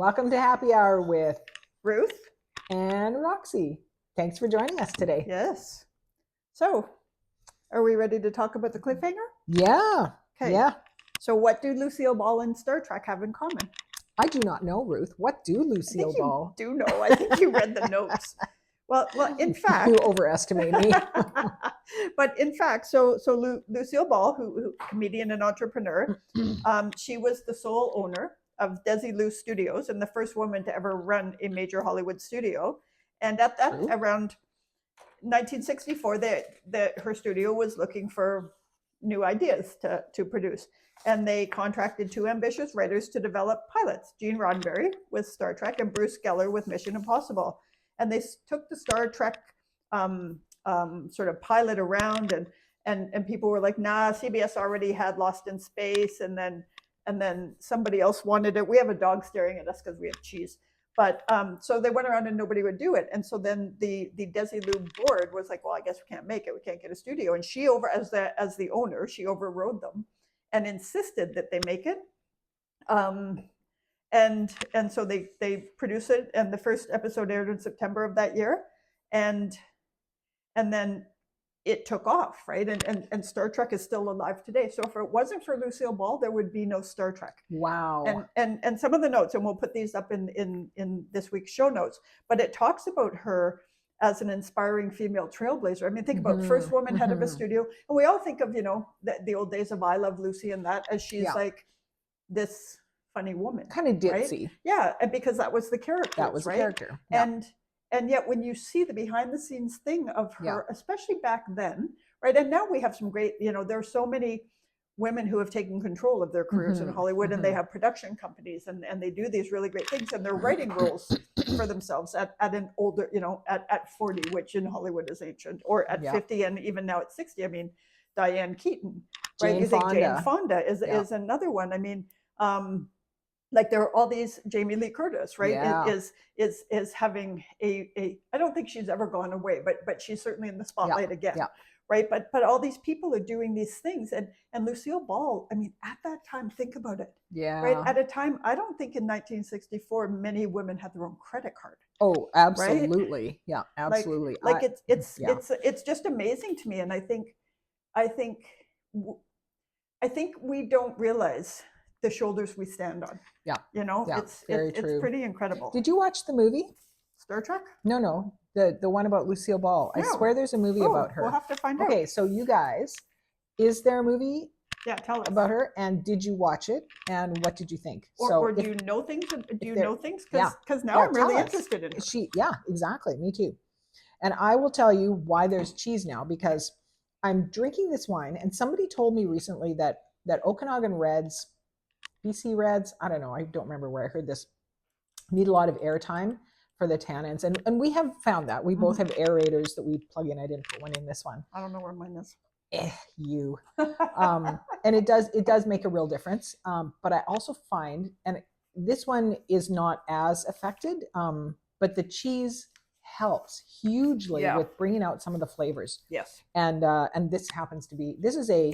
Welcome to Happy Hour with Ruth and Roxy. Thanks for joining us today. Yes. So, are we ready to talk about the cliffhanger? Yeah. Okay. Yeah. So, what do Lucille Ball and Star Trek have in common? I do not know, Ruth. What do Lucille Ball? You do know. I think you read the notes. Well, in fact, you overestimate me. But in fact, so Lucille Ball, who comedian and entrepreneur, she was the sole owner of Desilu Studios and the first woman to ever run a major Hollywood studio. And at that around 1964, her studio was looking for new ideas to produce. And they contracted two ambitious writers to develop pilots, Gene Roddenberry with Star Trek and Bruce Geller with Mission Impossible. And they took the Star Trek sort of pilot around, and people were like, nah, CBS already had Lost in Space, and then somebody else wanted it. We have a dog staring at us because we have cheese. But so they went around and nobody would do it. And so then the Desilu board was like, well, I guess we can't make it. We can't get a studio. And she as the owner, she overrode them and insisted that they make it. And so they produced it, and the first episode aired in September of that year. And then it took off, right? And Star Trek is still alive today. So if it wasn't for Lucille Ball, there would be no Star Trek. Wow. And some of the notes, and we'll put these up in this week's show notes, but it talks about her as an inspiring female trailblazer. I mean, think about first woman head of a studio. And we all think of, the old days of I Love Lucy and that, as she's like this funny woman. Kind of ditzy. Right? Yeah, and because that was the character. That was right? the character. Yeah. And yet when you see the behind the scenes thing of her, especially back then, right? And now we have some great, there are so many women who have taken control of their careers in Hollywood, and they have production companies, and they do these really great things, and they're writing roles for themselves at an older, at 40, which in Hollywood is ancient, or at 50, and even now at 60. I mean, Diane Keaton, right? Jane You think Fonda. Jane Fonda is another one. I mean, like there are all these, Jamie Lee Curtis, right? Yeah. Is having a I don't think she's ever gone away, but she's certainly in the spotlight again. Yeah. Right. But all these people are doing these things, and Lucille Ball, I mean, at that time, think about it. Yeah. Right. At a time, I don't think in 1964 many women had their own credit card. Oh, absolutely. Right? Yeah, absolutely. Like it's just amazing to me. And I think we don't realize the shoulders we stand on. Yeah. It's pretty incredible. Did you watch the movie? Star Trek? No. The one about Lucille Ball. No. I swear there's a movie about her. We'll have to find out. Okay, so you guys, is there a movie tell us about her? And did you watch it? And what did you think? Or do you know things? Because now I'm really interested in it. Yeah, exactly. Me too. And I will tell you why there's cheese now, because I'm drinking this wine, and somebody told me recently that Okanagan Reds, BC Reds, I don't know, I don't remember where I heard this, need a lot of airtime for the tannins, and we have found that. We both have aerators that we plug in. I didn't put one in this one. I don't know where mine is. You. And it does make a real difference. But I also find, and this one is not as affected, but the cheese helps hugely with bringing out some of the flavors. Yes. And this happens to be, this is a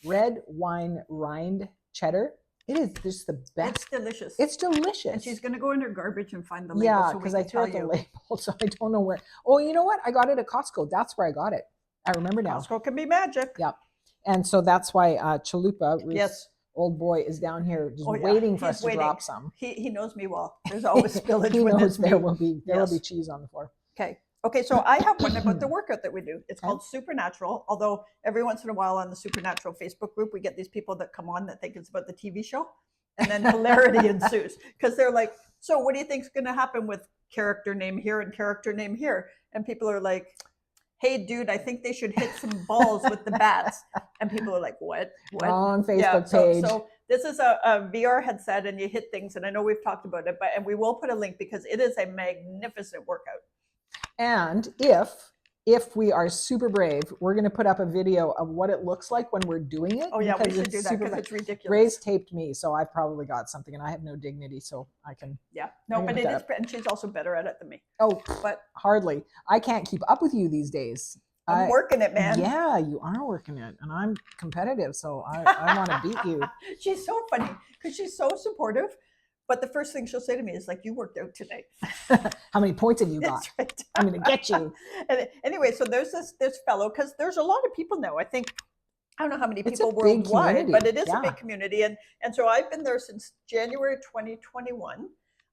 red wine rind cheddar. It is just the best. It's delicious. It's delicious. And she's going to go in her garbage and find the label. Yeah, because I threw out the label, so I don't know where. Oh, you know what? I got it at Costco. That's where I got it. I remember now. Costco can be magic. Yeah. And so that's why Chalupa, Ruth's old boy, is down here just waiting for us to drop some. He knows me well. There's always spillage. He knows there will be cheese on the floor. Okay, so I have one about the workout that we do. It's called Supernatural, although every once in a while on the Supernatural Facebook group, we get these people that come on that think it's about the TV show, and then hilarity ensues, because they're like, so what do you think's going to happen with character name here and character name here? And people are like, hey, dude, I think they should hit some balls with the bats. And people are like, what? Wrong Facebook page. So this is a VR headset, and you hit things, and I know we've talked about it, and we will put a link because it is a magnificent workout. And if we are super brave, we're going to put up a video of what it looks like when we're doing it. Oh yeah, we should do that because it's ridiculous. Ray's taped me, so I've probably got something, and I have no dignity, so I can. Yeah, no, but it is, and she's also better at it than me. Oh, but hardly. I can't keep up with you these days. I'm working it, man. Yeah, you are working it, and I'm competitive, so I want to beat you. She's so funny because she's so supportive. But the first thing she'll say to me is like, "You worked out today." How many points have you got? That's right. I'm going to get you. And anyway, so there's this fellow, because there's a lot of people now. I think, I don't know how many It's a people big worldwide, community. but it is Yeah. a big community. And so I've been there since January 2021.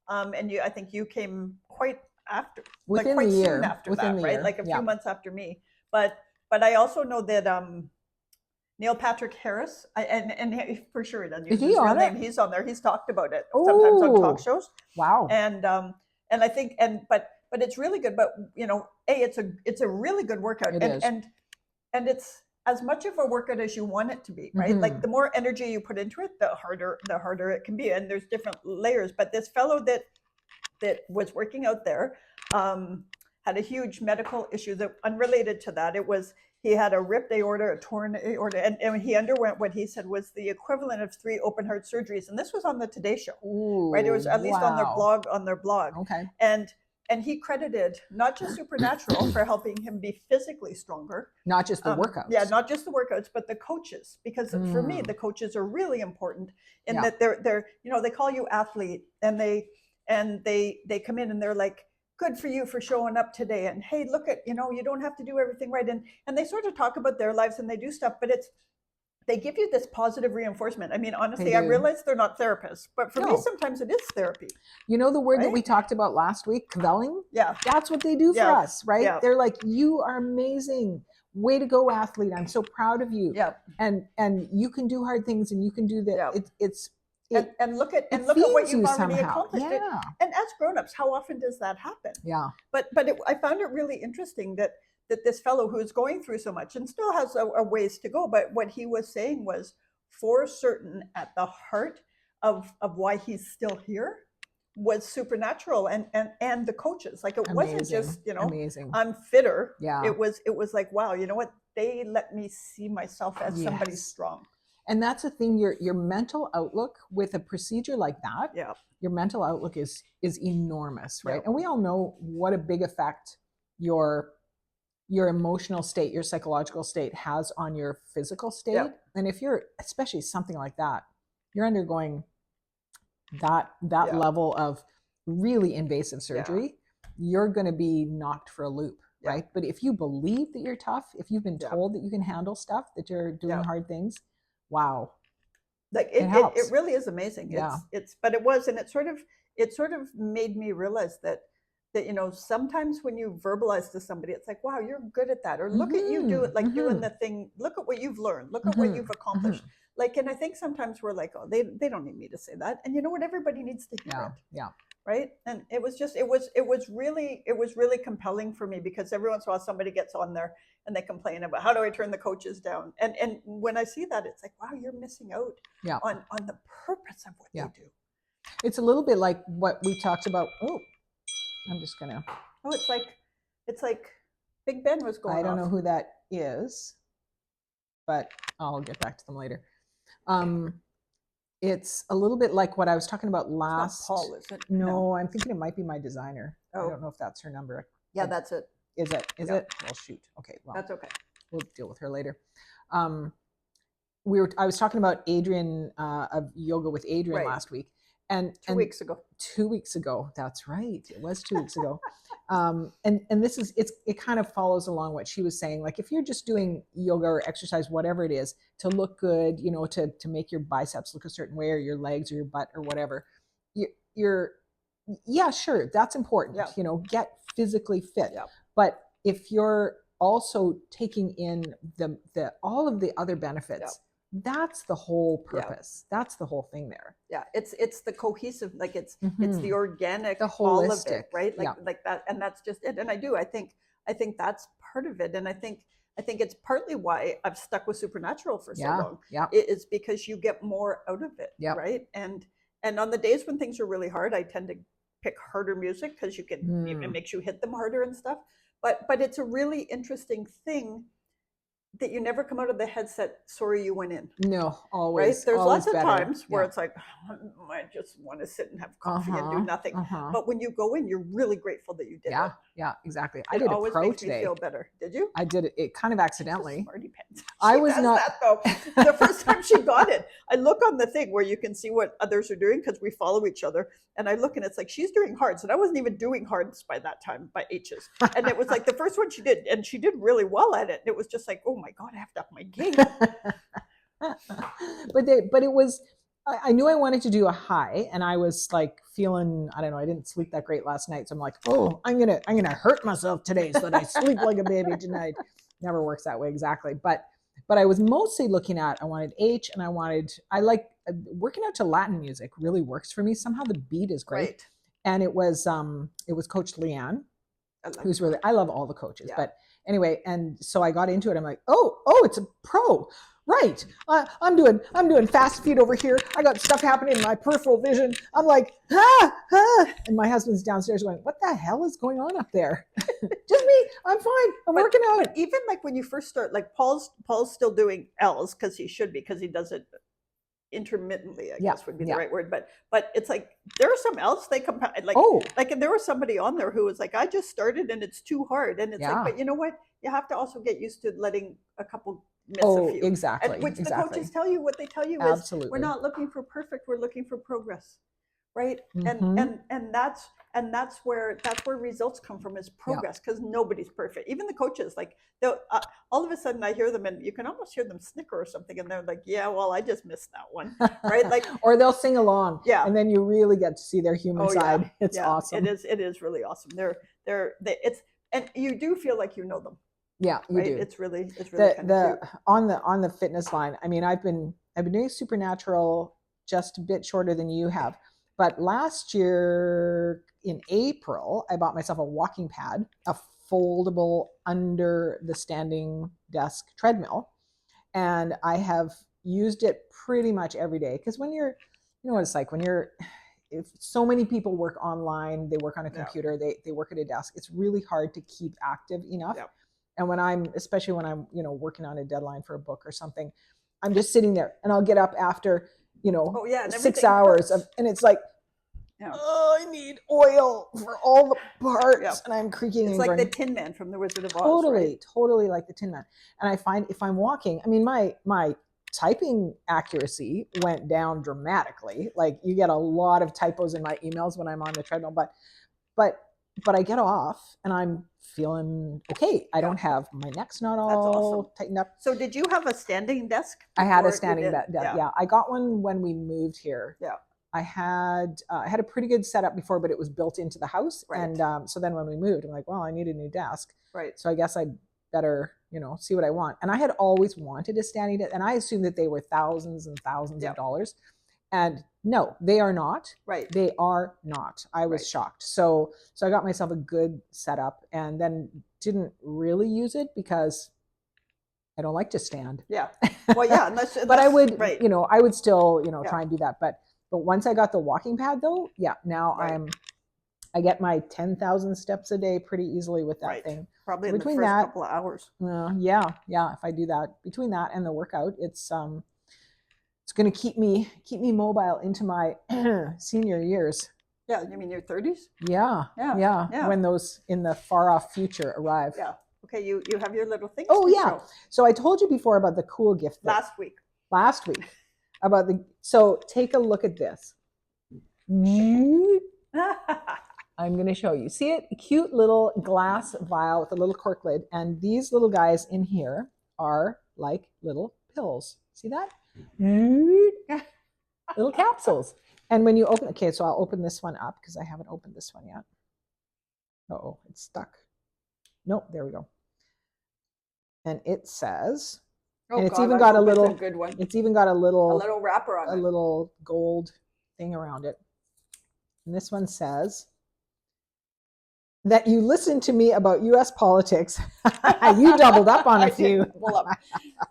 And I think you came quite after, Within quite the year. soon after Within that, the right? year. Like a Yeah. few months after me. But I also know that Neil Patrick Harris, and for sure he doesn't use Is he his real on name. it? He's on there. He's talked about it sometimes on talk Oh, shows. wow. And I think, but it's really good. But you know, it's a really good workout. It is. And it's as much of a workout as you want it to be, right? Mhm. Like the more energy you put into it, the harder it can be. And there's different layers. But this fellow that was working out there had a huge medical issue that unrelated to that. It was, he had a ripped aorta, a torn aorta, and he underwent what he said was the equivalent of 3 open heart surgeries. And this was on the Today Show, Ooh, right? It was at least on their wow. blog. Okay. And he credited not just Supernatural for helping him be physically stronger. Not just the workouts. Yeah, not just the workouts, but the coaches. Because for me, Mm. the coaches are really important in Yeah. that they're you know, they call you athlete, and they come in and they're like, good for you for showing up today, and hey, look at, you know, you don't have to do everything right, and they sort of talk about their lives and they do stuff, but they give you this positive reinforcement. I mean, honestly, I realize they're not therapists, but for me, sometimes it is therapy. You know the word that Right? we talked about last week, cavelling? Yeah. That's what they do for Yeah. us, right? Yeah. They're like, you are amazing. Way to go, athlete. I'm so proud of you. Yeah. And you can do hard things, and you can do that. Yeah. And look at what feeds you've you already somehow. accomplished. Yeah. And as grown-ups, how often does that happen? Yeah. But I found it really interesting that this fellow who is going through so much and still has a ways to go, but what he was saying was, for certain, at the heart of why he's still here was Supernatural and the coaches. Like, it wasn't just, you know, amazing. I'm fitter. Yeah. It was like, wow, you know what? They let me see myself as somebody strong. And that's the thing, your mental outlook with a procedure like that, Yeah. your mental outlook is enormous, right? Yeah. And we all know what a big effect your emotional state, your psychological state has on your physical state. Yeah. And if you're, especially something like that, you're undergoing that level of really invasive surgery, you're going to be knocked for a loop, right? But if you believe that you're tough, if you've been told that you can handle stuff, that you're doing hard things, wow. Like it helps. It really is amazing. Yeah. But it was, and it sort of made me realize that, you know, sometimes when you verbalize to somebody, it's like, wow, you're good at that. Or look at you do it, like doing the thing. Look at what you've learned. Look at what you've accomplished. Like, and I think sometimes we're like, oh, they don't need me to say that. And you know what? Everybody needs to hear it. Yeah. Right. And it was really compelling for me, because every once in a while somebody gets on there and they complain about, how do I turn the coaches down? And when I see that, it's like, wow, you're missing out on the purpose of what they do. It's a little bit like what we talked about. Oh, I'm just gonna. Oh, it's like Big Ben was going. I don't know who that is, but I'll get back to them later. It's a little bit like what I was talking about last. It's not Paul, is it? No, I'm thinking it might be my designer. Oh. I don't know if that's her number. Yeah, that's it. Is it? Is it? Well, shoot. Okay, well, that's okay. We'll deal with her later. I was talking about Adrian of Yoga with Adrian last week, and 2 weeks ago. 2 weeks ago. That's right. It was 2 weeks ago. And this is, it kind of follows along what she was saying. Like, if you're just doing yoga or exercise, whatever it is, to look good, you know, to make your biceps look a certain way, or your legs or your butt or whatever, you're yeah, sure, that's important. Yeah. You know, get physically fit. Yeah. But if you're also taking in the all of the other benefits, that's the whole purpose. That's the whole thing there. Yeah, it's the cohesive, like it's the organic, the all of holistic, it, right? Like that, and that's just it. And I think that's part of it. And I think it's partly why I've stuck with Supernatural for so long. Yeah, it is because you get more out of it, yeah. right? And on the days when things are really hard, I tend to pick harder music, because you can it makes you hit them harder and stuff. But it's a really interesting thing that you never come out of the headset sorry you went in. No, always. Right? There's always lots of better. times where Yeah. it's like, I just want to sit and have coffee and do nothing. Uh-huh. But when you go in, you're really grateful that you did Yeah, it. yeah, exactly. I It did a always pro makes today. me feel better. Did you? I did it kind of accidentally. Smarty pants. I She was does not that though. The first time she got it, I look on the thing where you can see what others are doing because we follow each other, and I look and it's like she's doing hearts, and I wasn't even doing hearts by that time, by H's, and it was like the first one she did, and she did really well at it. And it was just like, oh my god, I have to up my game. but it was. I knew I wanted to do a high, and I was like feeling, I don't know, I didn't sleep that great last night, so I'm like, oh, I'm gonna hurt myself today so that I sleep like a baby tonight. Never works that way exactly, but I was mostly looking at, I wanted H, and I like working out to Latin music really works for me. Somehow the beat is great, Right. and it was Coach Leanne, who's really, I love all the coaches, but anyway, and so I got into it. I'm like, oh, it's a pro. Right. I'm doing fast feet over here. I got stuff happening in my peripheral vision. I'm like, and my husband's downstairs going, what the hell is going on up there? Just me. I'm fine. I'm working out. But even like when you first start, like Paul's still doing L's because he should be, because he does it intermittently, I guess would be the right word. But it's like there are some L's they come like and there was somebody on there who was like, I just started and it's too hard. And it's like, but you know what? You have to also get used to letting a couple miss a few. Exactly. And which the coaches tell you, what they tell you is we're not looking for perfect, we're looking for progress. Right. And that's where results come from, is progress, because nobody's perfect. Even the coaches, like all of a sudden I hear them and you can almost hear them snicker or something, and they're like, yeah, well, I just missed that one. Right. Like, or they'll sing along. Yeah. And then you really get to see their human side. It's awesome. It is really awesome. And you do feel like you know them. Yeah, you do. It's really kind of cute. On the fitness line. I mean, I've been doing Supernatural just a bit shorter than you have, but last year in April, I bought myself a walking pad, a foldable under the standing desk treadmill, and I have used it pretty much every day. Because when you're, you know what it's like when you're, if so many people work online, they work on a computer, they work at a desk. It's really hard to keep active enough. Yeah. And especially when I'm, working on a deadline for a book or something, I'm just sitting there, and I'll get up after, 6 hours and it's like, oh, I need oil for all the parts, and I'm creaking. It's like the Tin Man from The Wizard of Oz. Totally like the Tin Man. And I find if I'm walking, I mean, my typing accuracy went down dramatically. Like, you get a lot of typos in my emails when I'm on the treadmill, but I get off and I'm feeling okay. I don't have, my neck's not all tightened up. So did you have a standing desk? I had a standing desk. Yeah. I got one when we moved here. Yeah. I had a pretty good setup before, but it was built into the house. Right. And so then when we moved, I'm like, well, I need a new desk. Right. So I guess I'd better, see what I want. And I had always wanted a standing desk, and I assumed that they were thousands and thousands of dollars. And no, they are not. Right. They are not. I was shocked. So I got myself a good setup, and then didn't really use it because I don't like to stand. Yeah. Well, yeah. Unless but I would, I would still, try and do that. But once I got the walking pad, though, now I get my 10,000 steps a day pretty easily with that thing. Probably in the first couple of hours. Yeah. If I do that, between that and the workout, it's going to keep me mobile into my senior years. Yeah, you mean your 30s? Yeah. When those in the far off future arrive. Yeah. Okay, you have your little things. Oh yeah. So I told you before about the cool gift thing. Last week. So take a look at this. I'm going to show you. See it? A cute little glass vial with a little cork lid. And these little guys in here are like little pills. See that? Little capsules. And when you open, so I'll open this one up because I haven't opened this one yet. Uh-oh, it's stuck. Nope, there we go. And it says, and it's even got a little good one. It's even got a little wrapper on it. A little gold thing around it. And this one says that you listened to me about U.S. politics. You doubled up on a few.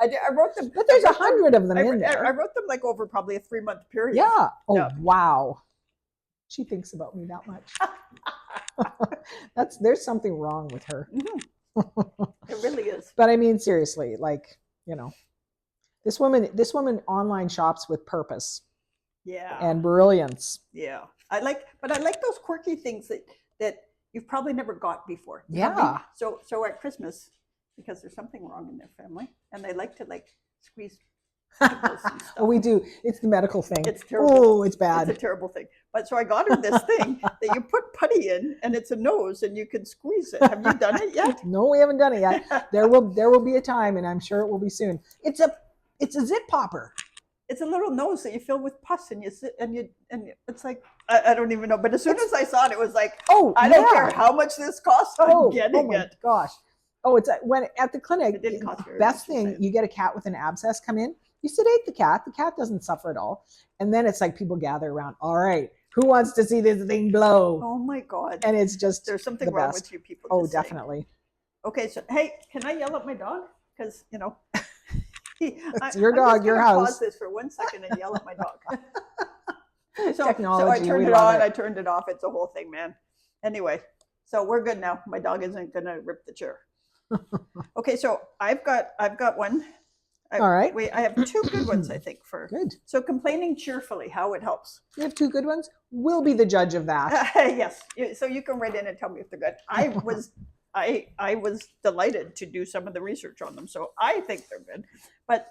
I wrote them, but there's 100 of them in there. I wrote them like over probably a 3-month period. Yeah. Oh, wow. She thinks about me that much. There's something wrong with her. Mm-hmm. It really is. But I mean, seriously, like, this woman online shops with purpose Yeah. and brilliance. Yeah. I like those quirky things that you've probably never got before. Yeah. So at Christmas, because there's something wrong in their family, and they like to like squeeze pickles and stuff. Well, we do. It's the medical thing. It's terrible. Oh, it's bad. It's a terrible thing. But so I got her this thing that you put putty in, and it's a nose, and you can squeeze it. Have you done it yet? No, we haven't done it yet. There will be a time, and I'm sure it will be soon. It's a zip popper. It's a little nose that you fill with pus, and you sit and it's like I don't even know. But as soon as I saw it, it was like, oh, I don't care how much this costs. I'm getting it. Gosh. Oh, it's when at the clinic. It didn't cost very best much, thing, you get a cat with an abscess come in. You sedate the cat. The cat doesn't suffer at all. And then it's like people gather around. All right, who wants to see this thing blow? Oh my God. And it's just there's something wrong with you people. Oh, definitely. Okay, so hey, can I yell at my dog? Because it's your dog, your house. Pause this for 1 second and yell at my dog. Technology. So I turned it on. I turned it off. It's a whole thing, man. Anyway, so we're good now. My dog isn't gonna rip the chair. Okay, so I've got one. All right. Wait, I have two good ones, I think. Good. So complaining cheerfully, how it helps. You have two good ones? We'll be the judge of that. Yes. So you can write in and tell me if they're good. I was delighted to do some of the research on them, so I think they're good. But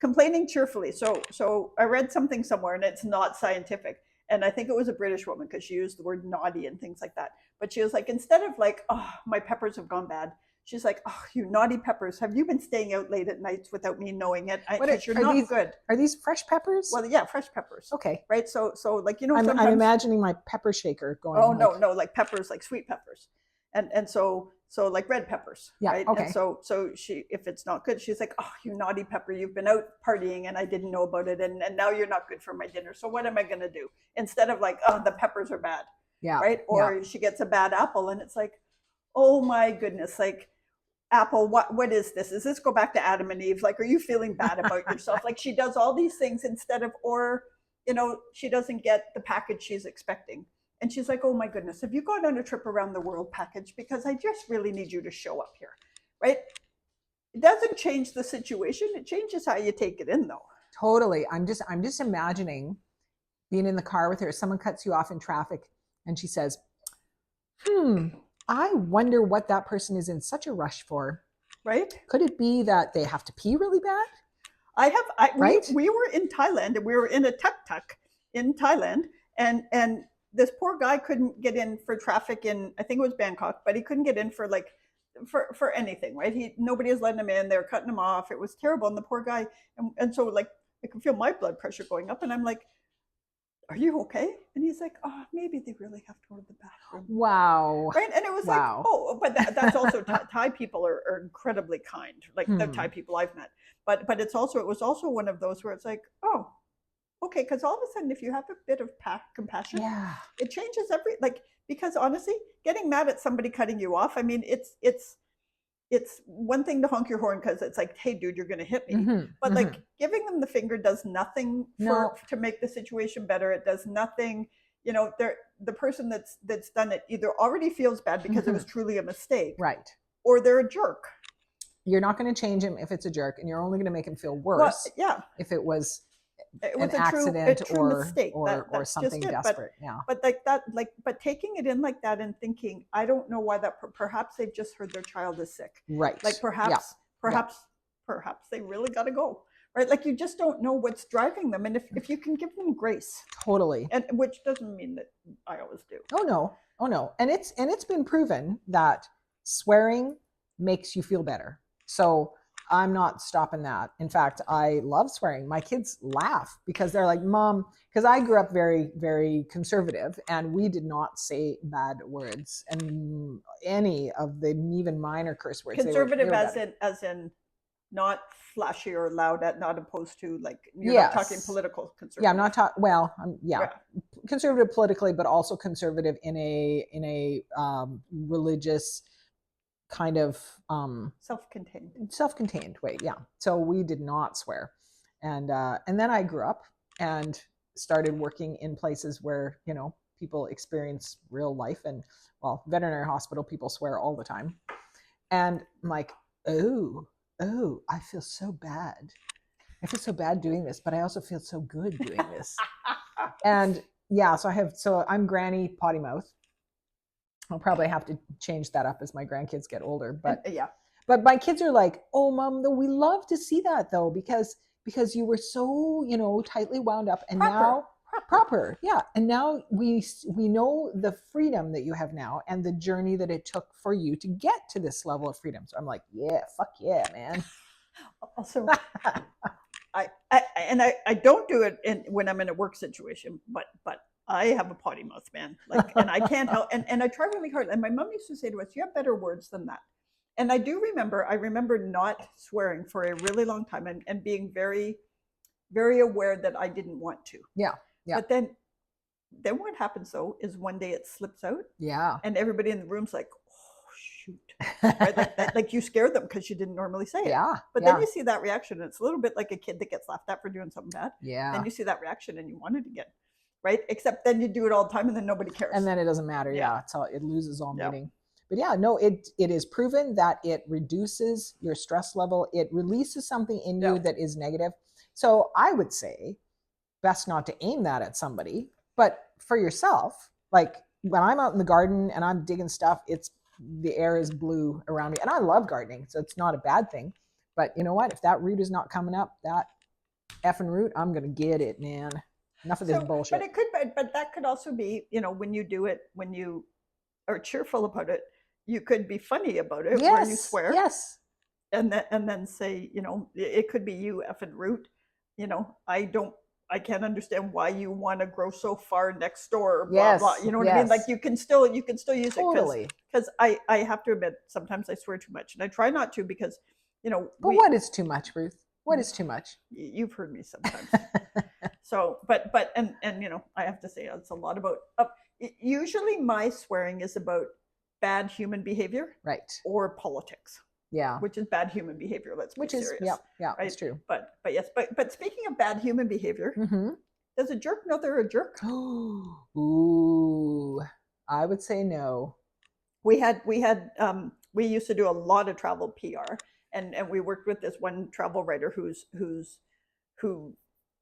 complaining cheerfully. So I read something somewhere, and it's not scientific. And I think it was a British woman, because she used the word naughty and things like that. But she was like, instead of like, oh, my peppers have gone bad, she's like, oh, you naughty peppers. Have you been staying out late at nights without me knowing it? Because you're not good. Are these fresh peppers? Well, yeah, fresh peppers. Okay. Right? So like, I'm imagining my pepper shaker going. Oh, no, like peppers, like sweet peppers. And so like red peppers. Yeah, right? okay. And so she, if it's not good, she's like, oh, you naughty pepper, you've been out partying and I didn't know about it. And now you're not good for my dinner. So what am I going to do? Instead of like, oh, the peppers are bad. Yeah. Right? Or she gets a bad apple and it's like, oh my goodness, like, apple, what is this? Does this go back to Adam and Eve? Like, are you feeling bad about yourself? Like, she does all these things instead of, or, she doesn't get the package she's expecting. And she's like, oh my goodness, have you gone on a trip around the world package? Because I just really need you to show up here, right? It doesn't change the situation. It changes how you take it in, though. Totally. I'm just imagining being in the car with her. Someone cuts you off in traffic and she says, I wonder what that person is in such a rush for. Right? Could it be that they have to pee really bad? We were in Thailand, and we were in a tuk-tuk in Thailand, and this poor guy couldn't get in for traffic in, I think it was Bangkok, but he couldn't get in for for anything, right? Nobody was letting him in. They were cutting him off. It was terrible. And the poor guy, and so like, I can feel my blood pressure going up, and I'm like, are you okay? And he's like, oh, maybe they really have to go to the bathroom. Wow. Right? And it was like, oh, but that's also, Thai people are incredibly kind, like the Thai people I've met. But it was also one of those where it's like, oh, okay, because all of a sudden, if you have a bit of compassion, it changes because honestly, getting mad at somebody cutting you off, I mean, it's one thing to honk your horn because it's like, hey, dude, you're going to hit me. But like giving them the finger does nothing to make the situation better. It does nothing. The person that's done it either already feels bad because it was truly a mistake, right? Or they're a jerk. You're not going to change him if it's a jerk, and you're only going to make him feel worse. If it was an accident or mistake. or something desperate. But taking it in like that and thinking, I don't know why that. Perhaps they've just heard their child is sick. Right. Like perhaps they really got to go. Right. Like, you just don't know what's driving them, and if you can give them grace. Totally. And which doesn't mean that I always do. Oh no. And it's been proven that swearing makes you feel better. So I'm not stopping that. In fact, I love swearing. My kids laugh because they're like, Mom, because I grew up very, very conservative, and we did not say bad words, and any of the even minor curse words. Conservative as in not flashy or loud, not opposed to, like, you're not talking political conservative. Yeah, I'm not talking. Well, conservative politically, but also conservative in a religious kind of self-contained way. Yeah. So we did not swear. And then I grew up and started working in places where, people experience real life, and veterinary hospital, people swear all the time. And I'm like, oh, I feel so bad. I feel so bad doing this, but I also feel so good doing this. And yeah, so I'm granny potty mouth. I'll probably have to change that up as my grandkids get older. But yeah. But my kids are like, oh, mom, though we love to see that though, because you were so, tightly wound up, and now proper. Yeah. And now we know the freedom that you have now and the journey that it took for you to get to this level of freedom. So I'm like, yeah, fuck yeah, man. Also, I don't do it when I'm in a work situation, but I have a potty mouth, man. Like, and I can't help. And I try really hard. And my mom used to say to us, "You have better words than that." And I remember not swearing for a really long time and being very, very aware that I didn't want to. Yeah. Yeah. But then what happens though is one day it slips out. Yeah. And everybody in the room's like, oh shoot. Right? like you scared them because you didn't normally say it. Yeah. But then you see that reaction. And it's a little bit like a kid that gets laughed at for doing something bad. Yeah. And you see that reaction and you want it again. Right? Except then you do it all the time and then nobody cares. And then it doesn't matter. Yeah. It loses all meaning. But yeah, no, it is proven that it reduces your stress level. It releases something in you that is negative. So I would say best not to aim that at somebody, but for yourself. Like when I'm out in the garden and I'm digging stuff, the air is blue around me, and I love gardening, so it's not a bad thing. But you know what? If that root is not coming up, that effing root, I'm gonna get it, man. Enough of this bullshit. But that could also be, when you do it, when you are cheerful about it, you could be funny about it, where you swear. Yes. And then say, it could be you effing root. I can't understand why you want to grow so far next door. Blah blah. You know what I mean? Like you can still use it because I have to admit sometimes I swear too much, and I try not to because But what is too much, Ruth? What is too much? You've heard me sometimes. So, but and I have to say it's a lot about. Usually, my swearing is about bad human behavior, right, or politics. Yeah, which is bad human behavior. Let's be serious. Yeah, right? That's true. But yes, but speaking of bad human behavior, does a jerk know they're a jerk? Ooh, I would say no. We used to do a lot of travel PR, and we worked with this one travel writer who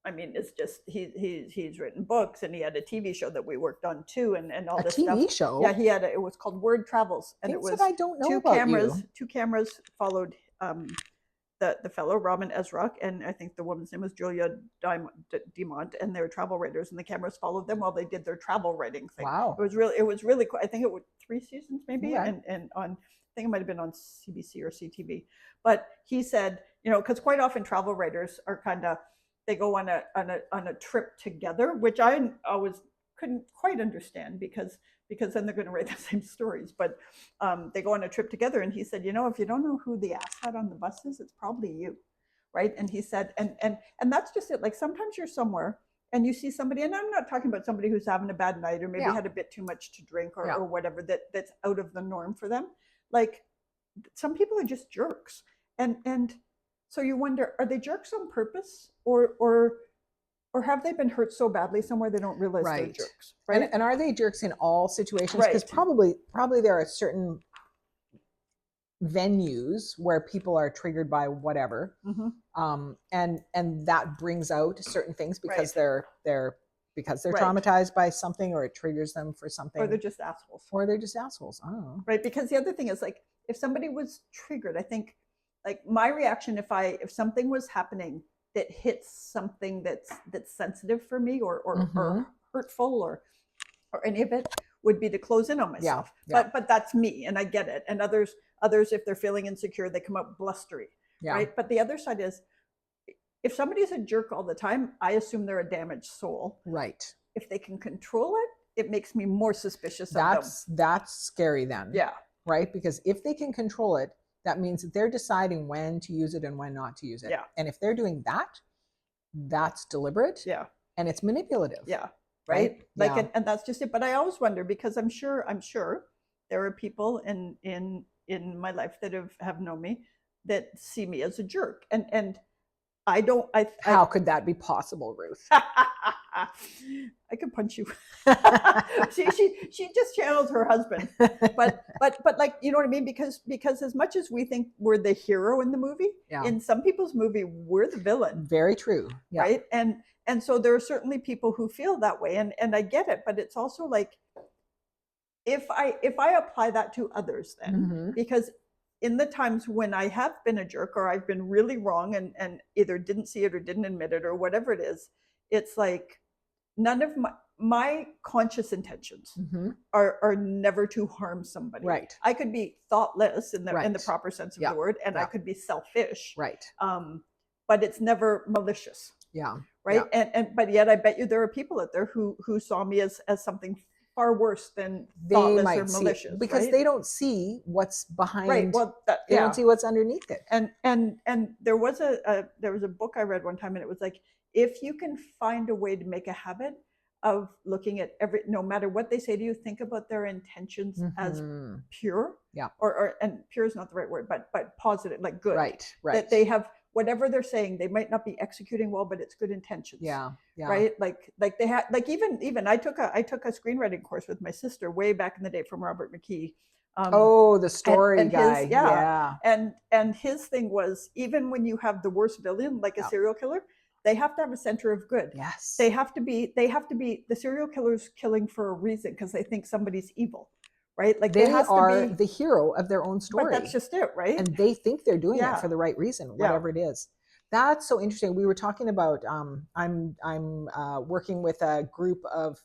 I mean, it's just he's written books, and he had a TV show that we worked on too, and all this stuff. A TV show? Yeah, he had it was called Word Travels, and it was I don't know about two cameras followed the fellow Robin Ezrock, and I think the woman's name was Julia Dimont, and they were travel writers, and the cameras followed them while they did their travel writing thing. Wow, it was really cool. I think it was 3 seasons maybe, yeah. and on I think it might have been on CBC or CTV. But he said, because quite often travel writers are kind of they go on a trip together, which I always couldn't quite understand because then they're going to write the same stories. But they go on a trip together, and he said, if you don't know who the asshat on the bus is, it's probably you, right? And he said, and that's just it. Like sometimes you're somewhere and you see somebody, and I'm not talking about somebody who's having a bad night or maybe had a bit too much to drink or whatever that's out of the norm for them. Like some people are just jerks, and so you wonder, are they jerks on purpose, or have they been hurt so badly somewhere they don't realize they're jerks? Right. And are they jerks in all situations? Because probably there are certain venues where people are triggered by whatever, and that brings out certain things because they're traumatized by something, or it triggers them for something, or they're just assholes. I don't know. Right. Because the other thing is, like, if somebody was triggered, I think, like, my reaction if something was happening that hits something that's sensitive for me or hurtful or any of it, would be to close in on myself. But that's me, and I get it. And others, if they're feeling insecure, they come out blustery. Right. But the other side is, if somebody's a jerk all the time, I assume they're a damaged soul. Right. If they can control it, it makes me more suspicious of them. That's scary then. Yeah. Right? Because if they can control it, that means that they're deciding when to use it and when not to use it. Yeah. And if they're doing that, that's deliberate. Yeah. And it's manipulative. Yeah. Right? Like, and that's just it. But I always wonder, because I'm sure there are people in my life that have known me that see me as a jerk. And how could that be possible, Ruth? I could punch you. she just channeled her husband, but like, you know what I mean, because as much as we think we're the hero in the movie, Yeah. in some people's movie we're the villain. Very true. Yeah. Right. And so there are certainly people who feel that way, and I get it, but it's also like, if I apply that to others, then because in the times when I have been a jerk, or I've been really wrong, and either didn't see it or didn't admit it or whatever it is, it's like none of my conscious intentions are never to harm somebody. Right. I could be thoughtless in the Right. in the proper sense of Yeah. the word, and Yeah. I could be selfish. Right. But it's never malicious. Yeah. Right. Yeah. And but yet I bet you there are people out there who saw me as something far worse than They thoughtless might or see malicious, it because right? they don't see what's behind. Right. Well, they don't see what's underneath it. And there was a book I read one time, and it was like, if you can find a way to make a habit of looking at no matter what they say to you, think about their intentions as pure. Yeah. Or and pure is not the right word, but positive, like good. Right. Right. That they have, whatever they're saying, they might not be executing well, but it's good intentions. Yeah. Yeah. Right. Like they had, like, even I took a screenwriting course with my sister way back in the day from Robert McKee. The story and guy. His, yeah. And his thing was, even when you have the worst villain, like a serial killer, they have to have a center of good. Yes. They have to be the serial killer's killing for a reason, because they think somebody's evil. Right? Like they are the hero of their own story. But that's just it, right? And they think they're doing it for the right reason, whatever it is. That's so interesting. We were talking about I'm working with a group of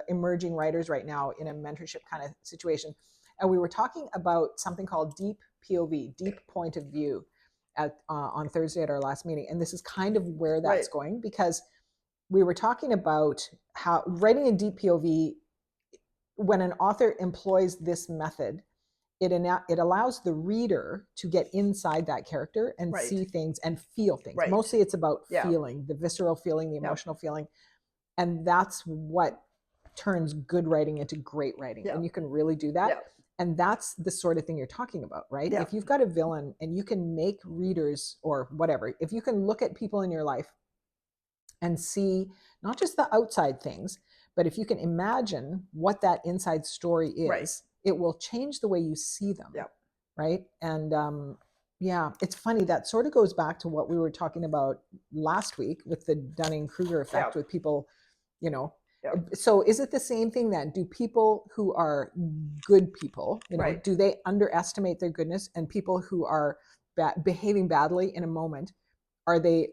emerging writers right now in a mentorship kind of situation, and we were talking about something called deep POV, deep point of view, on Thursday at our last meeting. And this is kind of where that's going, because we were talking about how writing a deep POV, when an author employs this method, it allows the reader to get inside that character and see things and feel things. Mostly it's about feeling, the visceral feeling, the emotional feeling. And that's what turns good writing into great writing. And you can really do that. And that's the sort of thing you're talking about, right? If you've got a villain and you can make readers, or whatever, if you can look at people in your life and see not just the outside things, but if you can imagine what that inside story is, it will change the way you see them. Right. And it's funny. That sort of goes back to what we were talking about last week with the Dunning-Kruger effect with people, you know. So is it the same thing then? Do people who are good people, you know, do they underestimate their goodness? And people who are behaving badly in a moment, are they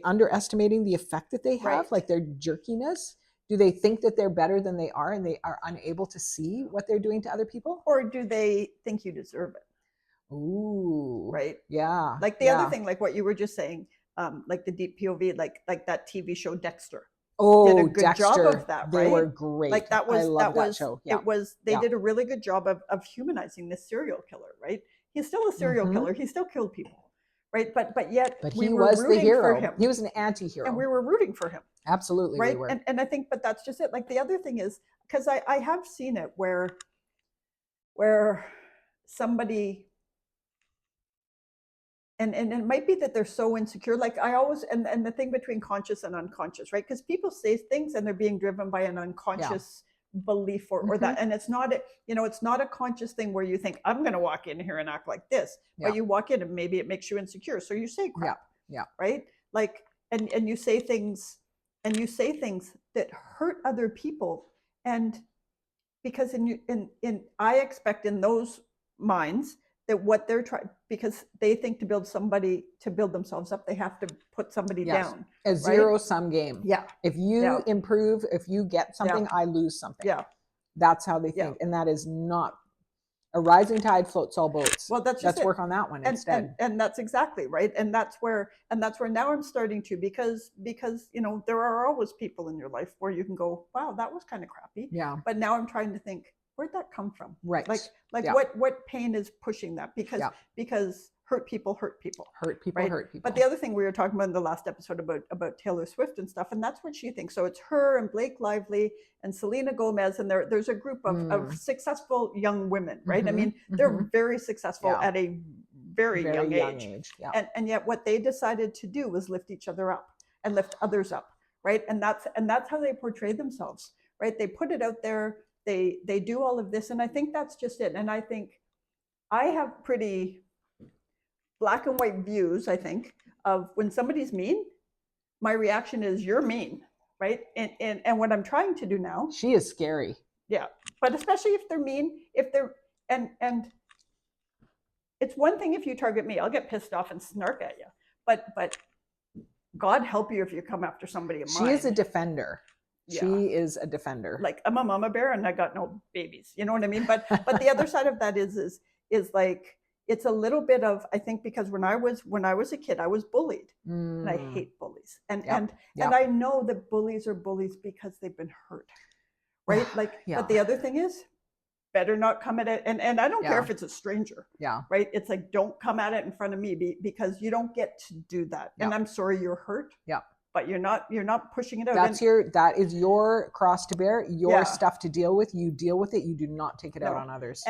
underestimating the effect that they have, like their jerkiness? Do they think that they're better than they are, and they are unable to see what they're doing to other people? Or do they think you deserve it? Ooh. Right. Yeah. Like the other thing, like what you were just saying, like the deep POV, like that TV show Dexter. Did a good job of that, right? They were great. Like that was that show. Yeah. It was, they did a really good job of humanizing this serial killer, right? He's still a serial killer. He still killed people, right? But yet he was the hero. He was an anti-hero, and we were rooting for him. Absolutely, right. We were. And I think, but that's just it. Like the other thing is, because I have seen it where somebody, and it might be that they're so insecure. Like I always, and the thing between conscious and unconscious, right? Because people say things and they're being driven by an unconscious belief or that, and it's not it's not a conscious thing where you think, I'm going to walk in here and act like this, but you walk in and maybe it makes you insecure, so you say crap. Right. Like, and you say things that hurt other people, and because I expect in those minds that what they're trying, because they think to build themselves up, they have to put somebody down. A zero-sum game. Yeah. If you improve, if you get something, I lose something. Yeah. That's how they think. And that is not a rising tide floats all boats. Well, let's work on that one instead. And that's exactly right. And that's where now I'm starting to, because there are always people in your life where you can go, wow, that was kind of crappy. Yeah. But now I'm trying to think, where'd that come from? Right. Like what pain is pushing that? Because hurt people hurt people. Hurt people hurt people. But the other thing we were talking about in the last episode about Taylor Swift and stuff, and that's what she thinks. So it's her and Blake Lively and Selena Gomez, and there's a group of successful young women, right? I mean, they're very successful at a very young age. Yeah. And yet what they decided to do was lift each other up and lift others up. right? And that's how they portray themselves, right? They put it out there. They do all of this, and I think that's just it. And I think I have pretty black and white views, I think, of when somebody's mean, my reaction is you're mean, right? And what I'm trying to do now, She is scary. yeah, but especially if they're mean, if they're and it's one thing if you target me, I'll get pissed off and snark at you. But God help you if you come after somebody of mine. She is a defender. Yeah. She is a defender. Like, I'm a mama bear and I got no babies. You know what I mean? But the other side of that is like, it's a little bit of, I think, because when I was a kid, I was bullied, and I hate bullies. And I know that bullies are bullies because they've been hurt, right? Like, but the other thing is, better not come at it. And I don't care if it's a stranger. Yeah. Right. It's like, don't come at it in front of me because you don't get to do that. And I'm sorry you're hurt. Yeah. But you're not pushing it out. That is your cross to bear, your stuff to deal with. You deal with it. You do not take it out on others.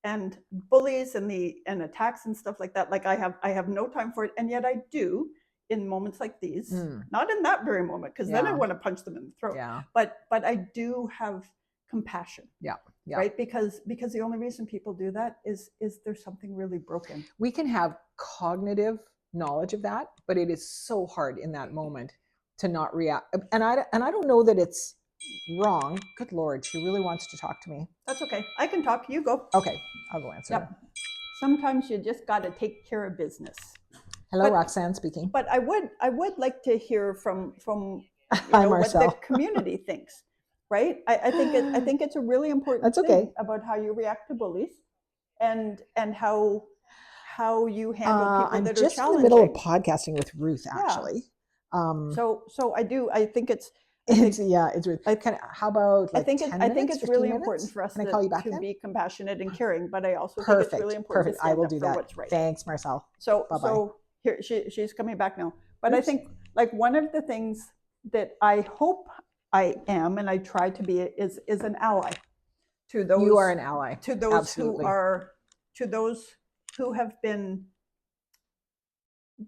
And bullies and attacks and stuff like that. Like, I have no time for it. And yet I do in moments like these, not in that very moment, because then I want to punch them in the throat. Yeah. But I do have compassion. Yeah. Right. Because the only reason people do that is there's something really broken. We can have cognitive knowledge of that, but it is so hard in that moment to not react. And I don't know that it's wrong. Good Lord, she really wants to talk to me. That's okay. I can talk. You go. Okay. I'll go answer. Yep. Sometimes you just got to take care of business. Hello, Roxanne speaking. But I would like to hear from what the community thinks. Right? I think it's a really important thing about how you react to bullies and how you handle people that are challenging. I'm just in the middle of podcasting with Ruth, actually. So I think it's Ruth. How about like I think it's really important for us to be compassionate and caring, but I also think it's really important to stand up for what's right. Thanks, Marcel. So here she's coming back now. But I think, like, one of the things that I hope I am, and I try to be, is an ally to those. You are an ally to those. Absolutely. To those who have been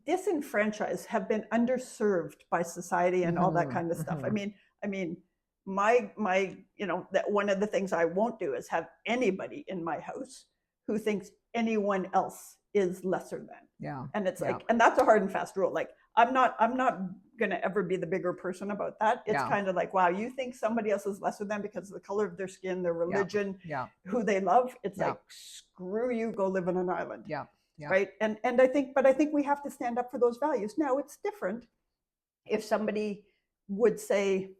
disenfranchised, have been underserved by society and all that kind of stuff. I mean, my that one of the things I won't do is have anybody in my house who thinks anyone else is lesser than. Yeah. And it's like, and that's a hard and fast rule. Like, I'm not going to ever be the bigger person about that. It's kind of like, wow, you think somebody else is lesser than because of the color of their skin, their religion, who they love. It's like, screw you, go live on an island. Yeah. Right. And I think we have to stand up for those values. Now, it's different if somebody would say,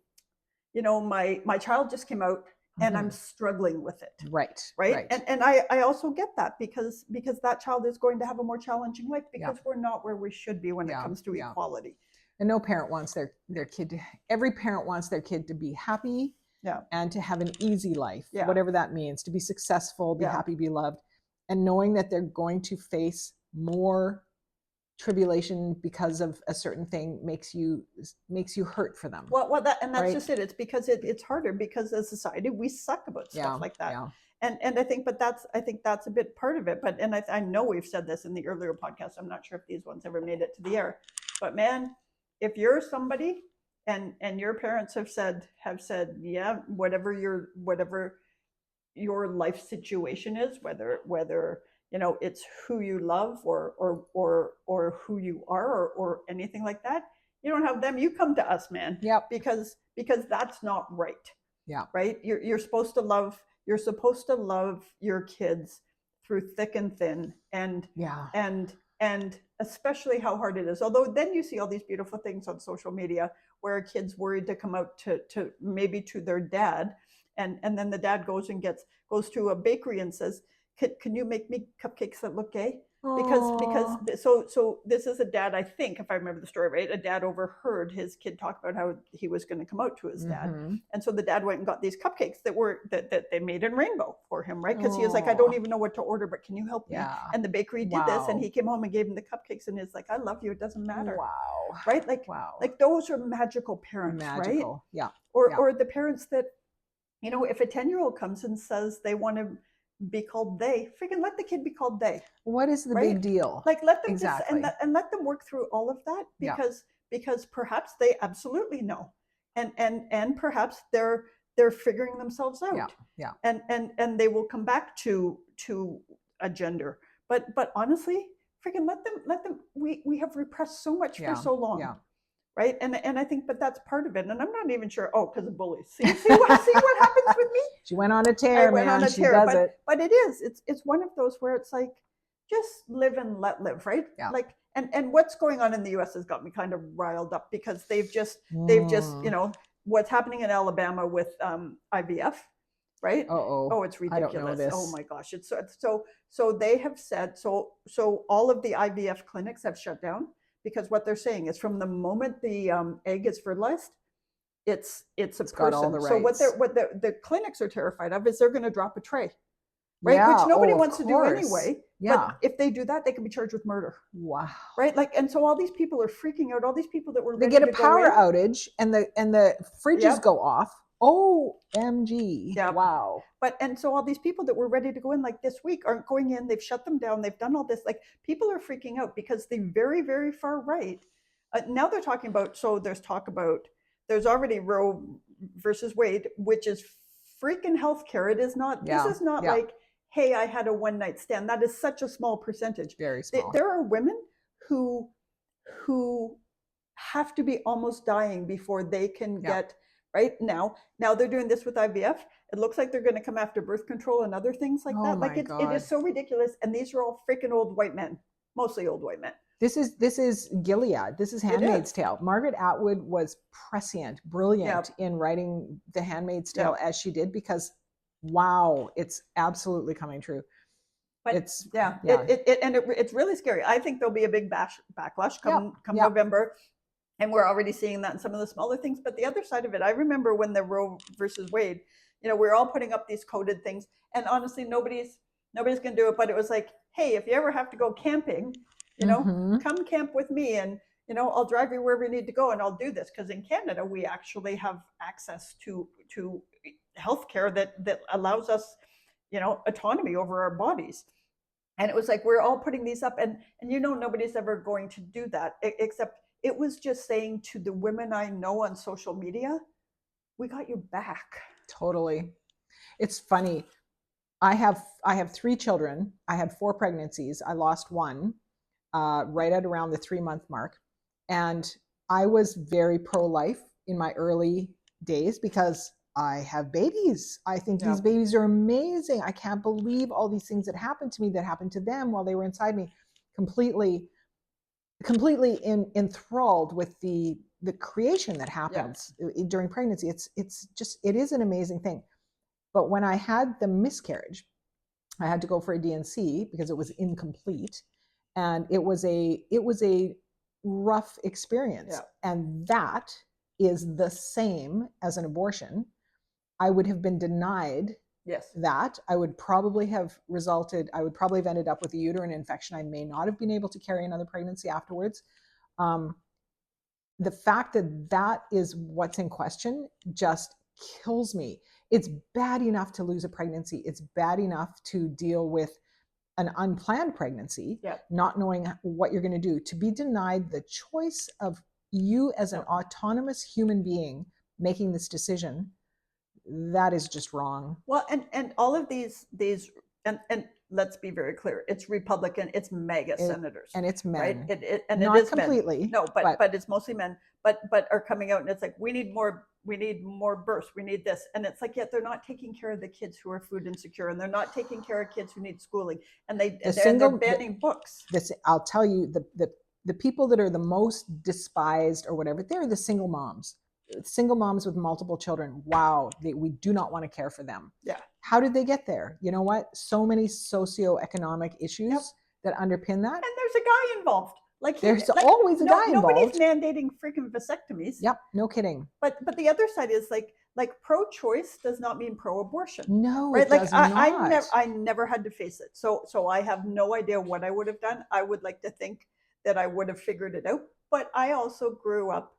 my child just came out and I'm struggling with it. Right. And I also get that because that child is going to have a more challenging life because we're not where we should be when it comes to equality. And no parent wants their kid every parent wants their kid to be happy and to have an easy life, whatever that means, to be successful, be happy, be loved. And knowing that they're going to face more tribulation because of a certain thing makes you hurt for them. Well, that's just it. It's because it's harder because as a society we suck about stuff like that. Yeah. And I think that's a bit part of it. But I know we've said this in the earlier podcast. I'm not sure if these ones ever made it to the air. But man, if you're somebody and your parents have said, yeah, whatever your life situation is, whether it's who you love or who you are or anything like that, you don't have them, you come to us, man. Yeah. Because that's not right. Yeah. Right. You're supposed to love your kids through thick and thin, and especially how hard it is. Although then you see all these beautiful things on social media where a kid's worried to come out to maybe to their dad, and then the dad goes to a bakery and says, can you make me cupcakes that look gay? Because so this is a dad, I think, if I remember the story right, a dad overheard his kid talk about how he was going to come out to his dad. And so the dad went and got these cupcakes that they made in rainbow for him, right? Because he was like, I don't even know what to order, but can you help me? And the bakery did this, and he came home and gave him the cupcakes, and he's like, I love you, it doesn't matter. Wow. Right? Like those are magical parents, right? Yeah. Or the parents that, if a 10-year-old comes and says they want to be called they, freaking let the kid be called they. What is the big deal? Like, let them and let them work through all of that, because perhaps they absolutely know, and perhaps they're figuring themselves out. Yeah. And they will come back to a gender. But honestly, freaking let them. We have repressed so much for so long. Yeah. Right. And I think, but that's part of it. And I'm not even sure. Oh, because of bullies. See what happens with me? She went on a tear, man. She does it. But it's one of those where it's like, just live and let live, right? Yeah. Like, and what's going on in the US has got me kind of riled up, because they've just, what's happening in Alabama with IVF, right? Oh, it's ridiculous. I don't know this. Oh my gosh. It's so they have said, so all of the IVF clinics have shut down, because what they're saying is, from the moment the egg is fertilized, it's a person. Got all the rights. So what the clinics are terrified of is they're going to drop a tray, right? Yeah, which nobody wants to do anyway. Yeah. But if they do that, they can be charged with murder. Wow. Right? Like, and so all these people are freaking out. All these people that were they get a power outage, and the fridges go off. OMG. Yeah. Wow. And so all these people that were ready to go in like this week aren't going in. They've shut them down. They've done all this. Like, people are freaking out because the very, very far right, now they're talking about, so there's talk about, there's already Roe versus Wade, which is freaking healthcare. It is not, this is not like, hey, I had a one night stand. That is such a small percentage. Very small. There are women who have to be almost dying before they can get, right? Now they're doing this with IVF. It looks like they're going to come after birth control and other things like that. Like, it is so ridiculous. And these are all freaking old white men, mostly old white men. This is Gilead. This is Handmaid's Tale. Margaret Atwood was prescient, brilliant in writing The Handmaid's Tale as she did, because wow, it's absolutely coming true. But it's it's really scary. I think there'll be a big backlash come November. And we're already seeing that in some of the smaller things. But the other side of it, I remember when the Roe versus Wade, we're all putting up these coded things. And honestly, nobody's going to do it. But it was like, hey, if you ever have to go camping, come camp with me, and, I'll drive you wherever you need to go, and I'll do this. Because in Canada, we actually have access to healthcare that allows us, autonomy over our bodies. And it was like, we're all putting these up, and nobody's ever going to do that, except it was just saying to the women I know on social media, we got your back. Totally. It's funny. I have 3 children. I had 4 pregnancies. I lost one right at around the 3-month mark. And I was very pro-life in my early days, because I have babies. I think these babies are amazing. I can't believe all these things that happened to me, that happened to them while they were inside me. Completely enthralled with the creation that happens during pregnancy. It is an amazing thing. But when I had the miscarriage, I had to go for a D&C because it was incomplete, and it was a rough experience. And that is the same as an abortion. I would have been denied that. I would probably have ended up with a uterine infection. I may not have been able to carry another pregnancy afterwards. The fact that is what's in question just kills me. It's bad enough to lose a pregnancy. It's bad enough to deal with an unplanned pregnancy, not knowing what you're going to do. To be denied the choice of you as an autonomous human being making this decision, that is just wrong. Well, and all of these and let's be very clear, it's Republican, it's MAGA senators, and it's men, right? And not it is completely, men. No, but it's mostly men. But are coming out, and it's like, we need more births, we need this, and it's like, yet they're not taking care of the kids who are food insecure, and they're not taking care of kids who need schooling, and they're banning books. I'll tell you, the people that are the most despised or whatever, they're the single moms with multiple children. Wow, we do not want to care for them. How did they get there? You know what? So many socioeconomic issues that underpin that. And there's a guy involved. There's always a guy involved. Nobody's mandating freaking vasectomies. Yep, no kidding. But the other side is like pro-choice does not mean pro-abortion. No, right? It does not. I never had to face it. So I have no idea what I would have done. I would like to think that I would have figured it out. But I also grew up,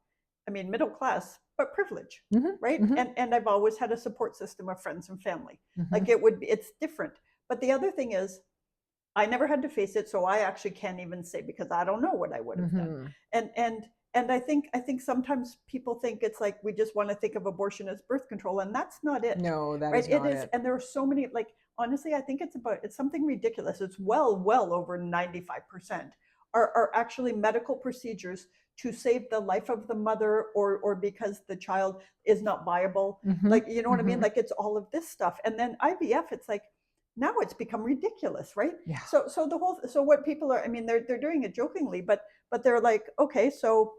middle class, but privilege, right? And I've always had a support system of friends and family. It's different. But the other thing is, I never had to face it, so I actually can't even say, because I don't know what I would have done. I think sometimes people think it's like we just want to think of abortion as birth control, and that's not it. No, that Right? is It not is, it. and there are so many, like, honestly, I think it's something ridiculous. It's well over 95% are actually medical procedures to save the life of the mother, or because the child is not viable. Mhm, Like, you know what I mean? mhm. Like, it's all of this stuff. And then IVF, it's like, now it's become ridiculous, right? Yeah. So the whole, so what people are, I mean, they're doing it jokingly, but they're like, okay, so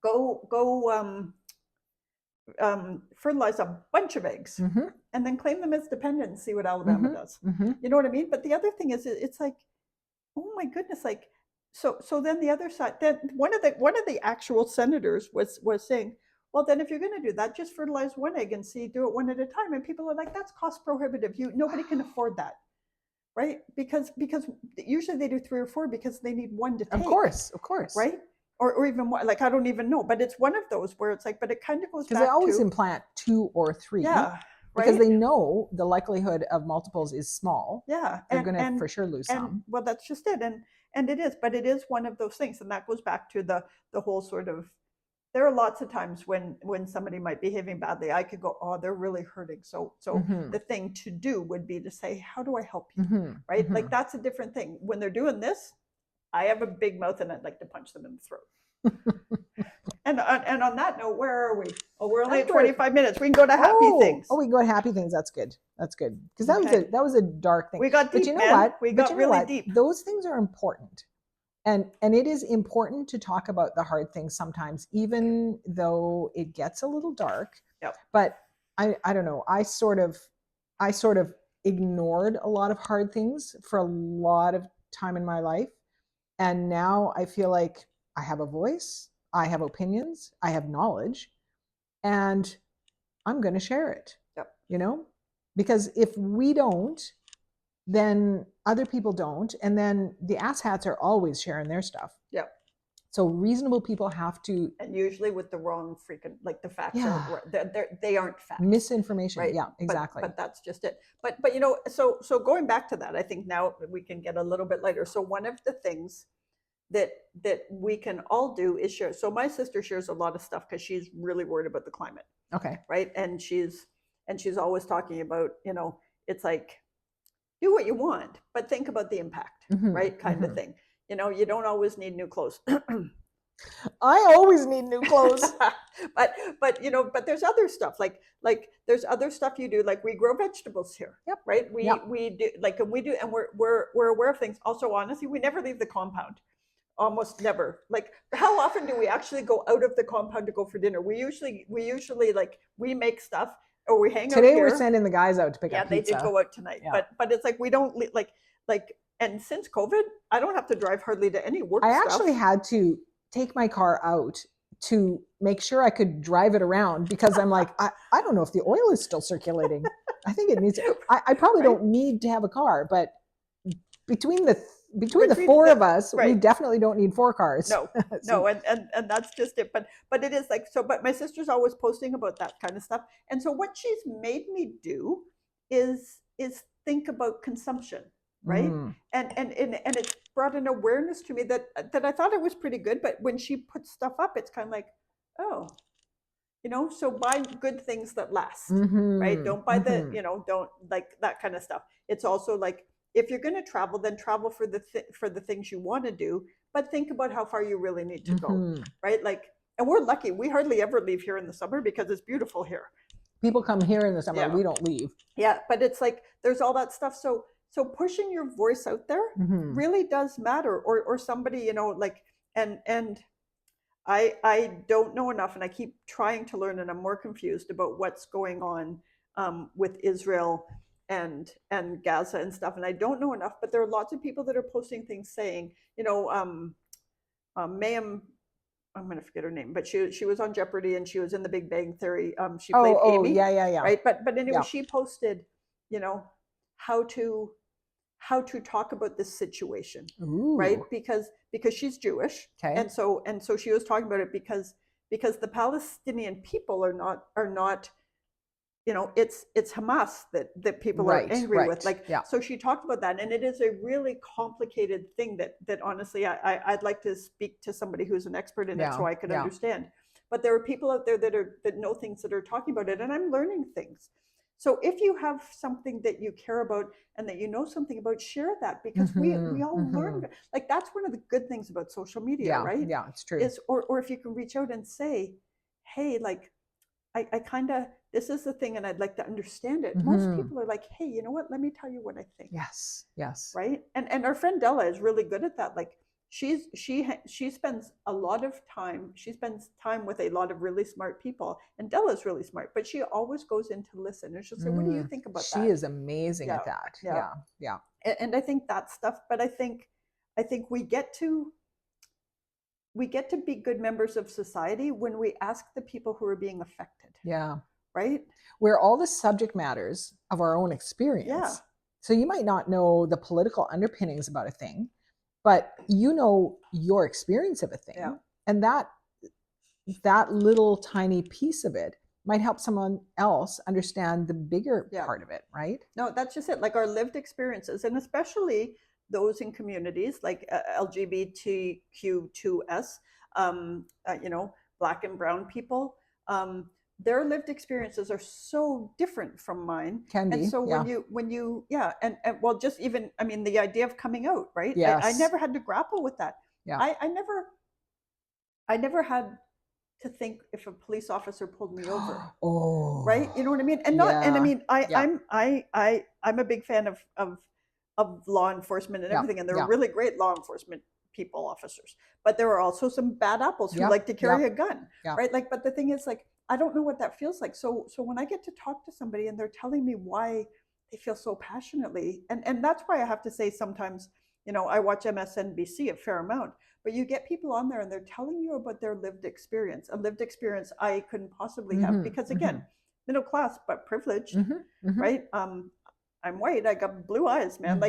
go fertilize a bunch of eggs Mhm, and then claim them as dependent and see what Alabama mhm, does. mhm. You know what I mean? But the other thing is, it's like, oh my goodness, like, so then the other side, then one of the actual senators was saying, well, then if you're going to do that, just fertilize one egg and see, do it one at a time. And people are like, that's cost prohibitive. Nobody can afford that, right? Because usually they do 3 or 4 because they need one to Of take, course, of course. right? Or even more, like, I don't even know, but it's one of those where it's like, but it kind of goes Because they back always to, implant 2 or 3. yeah, Because right, they know the likelihood of multiples is small. yeah, They're going to for sure lose some. well, that's just it. And it is, but it is one of those things, and that goes back to the whole sort of, there are lots of times when somebody might be behaving badly, I could go, oh, they're really hurting, so Mhm, the thing to do would be to say, how do I help you, mhm, right? Like, mhm. that's a different thing. When they're doing this, I have a big mouth and I'd like to punch them in the throat. And on that note, where are we? Oh, we're only at 25 minutes. We can go to happy things. Oh, we can go to happy things. That's good. That's good. Because Okay. that was a dark thing. We got But deep, you know man. what? We But got you know really what? deep. Those things are important. And it is important to talk about the hard things sometimes, even though it gets a little dark. Yep. But I don't know. I sort of ignored a lot of hard things for a lot of time in my life. And now I feel like I have a voice, I have opinions, I have knowledge, and I'm going to share it. Yep. You know? Because if we don't, then other people don't. And then the asshats are always sharing their stuff. Yep. So reasonable people have to. And usually with the wrong freaking, like, the facts Yeah. are, they aren't facts. Misinformation. Right. Yeah, exactly. But that's just it. But you know, so going back to that, I think now we can get a little bit lighter. So one of the things that we can all do is share. So my sister shares a lot of stuff because she's really worried about the climate. Okay. Right. And she's always talking about, you know, it's like, do what you want, but think about the impact, Mhm, right? Kind of mhm. thing. You know, you don't always need new clothes. I always need new clothes. but you know, but there's other stuff, like there's other stuff you do, like we grow vegetables here. Yep. Right. We Yep. we do, like, and we do, and we're aware of things. Also, honestly, we never leave the compound. Almost never. Like, how often do we actually go out of the compound to go for dinner? We usually, like, we make stuff, or we hang out Today here. we're sending the guys out to pick Yeah, up they pizza. did go out tonight. Yeah. But it's like, we don't like, and since COVID, I don't have to drive hardly to any work I stuff. actually had to take my car out to make sure I could drive it around because I'm like, I don't know if the oil is still circulating. I think it needs to, I probably Right. don't need to have a car, but between the Between four the- of us, we right. definitely don't need 4 cars. No, So- no, and that's just it. But it is like, so, but my sister's always posting about that kind of stuff. And so what she's made me do is think about consumption, right? Mm. And it's brought an awareness to me that I thought it was pretty good, but when she puts stuff up, it's kind of like, oh, you know, so buy good things that last, Mhm, right? Don't buy the, mhm. you know, don't, like, that kind of stuff. It's also like, if you're going to travel, then travel for the things you want to do, but think about how far you really need to go, Mhm. right? Like, and we're lucky, we hardly ever leave here in the summer because it's beautiful here. People come here in the summer, Yeah. we don't leave. Yeah, but it's like, there's all that stuff. So pushing your voice out there Mhm. really does matter. Or somebody, you know, like, and I don't know enough, and I keep trying to learn, and I'm more confused about what's going on with Israel and Gaza and stuff, and I don't know enough. But there are lots of people that are posting things saying, you know, Mayim, I'm going to forget her name, but she was on Jeopardy, and she was in The Big Bang Theory. She played Amy. Yeah. Right, but anyway, Yeah. she posted, you know, how to talk about this situation. Ooh. Right, because she's Jewish. Okay. And so she was talking about it because the Palestinian people are not, it's Hamas that people are angry with. Like, yeah. so she talked about that, and it is a really complicated thing that honestly I'd like to speak to somebody who's an expert in it so I could understand. But there are people out there that know things, that are talking about it, and I'm learning things. So if you have something that you care about and that you know something about, share that, because we all learn. Like, that's one of the good things about social media, right? Yeah, it's true. Is or if you can reach out and say, hey, like, I kind of, this is the thing and I'd like to understand it. Most people are like, hey, you know what? Let me tell you what I think. Yes. Right. And our friend Della is really good at that. Like, she spends a lot of time. She spends time with a lot of really smart people, and Della's really smart, but she always goes in to listen, and she'll say, what do you think about that? She is amazing at that. Yeah. And I think that stuff, but I think we get to be good members of society when we ask the people who are being affected. Yeah. Right? We're all the subject matters of our own experience. Yeah. So you might not know the political underpinnings about a thing, but you know your experience of a thing. Yeah. And that little tiny piece of it might help someone else understand the bigger part of it, right? No, that's just it. Like, our lived experiences, and especially those in communities like LGBTQ2S, Black and brown people, their lived experiences are so different from mine. Can be. And so when you and well, just even, I mean, the idea of coming out, right? Yes. I never had to grapple with that. Yeah. I never had to think if a police officer pulled me over. Oh. Right? You know what I mean? And and I mean, I'm a big fan of law enforcement and everything, and they're really great law enforcement people, officers. But there are also some bad apples who like to carry a gun. Right? Like, but the thing is, like, I don't know what that feels like. So when I get to talk to somebody and they're telling me why they feel so passionately, and that's why I have to say sometimes, I watch MSNBC a fair amount, but you get people on there and they're telling you about their lived experience, a lived experience I couldn't possibly have, because again, middle class but privileged, right? I'm white, I got blue eyes, man. I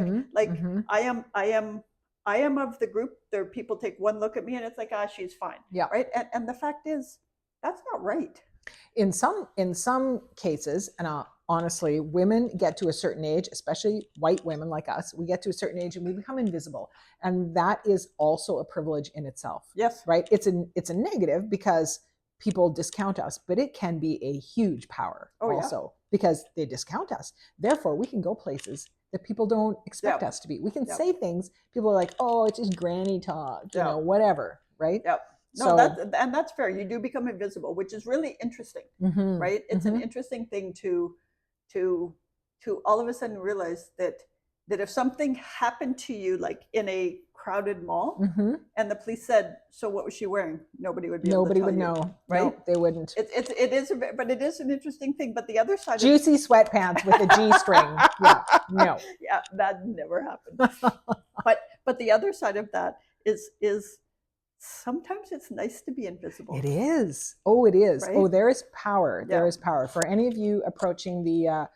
am of the group. There, people take one look at me and it's like, she's fine. Yeah. Right. And the fact is, that's not right. In some cases, and honestly, women get to a certain age, especially white women like us, we get to a certain age and we become invisible. And that is also a privilege in itself. Yes. Right? It's a negative because people discount us, but it can be a huge power also because they discount us. Therefore, we can go places that people don't expect us to be. We can say things, people are like, oh, it's just granny talk, you know, whatever, right? Yep. No, that's fair. You do become invisible, which is really interesting, right? It's an interesting thing to all of a sudden realize that if something happened to you, like in a crowded mall, and the police said, "So what was she wearing?" Nobody would be able to tell you, know, right? No, they wouldn't. But it is an interesting thing. But the other side, juicy sweatpants with a G-string, that never happened. but the other side of that is. Sometimes it's nice to be invisible. It is. Oh, it is. Right? Oh, there is power. Yeah. There is power. For any of you approaching the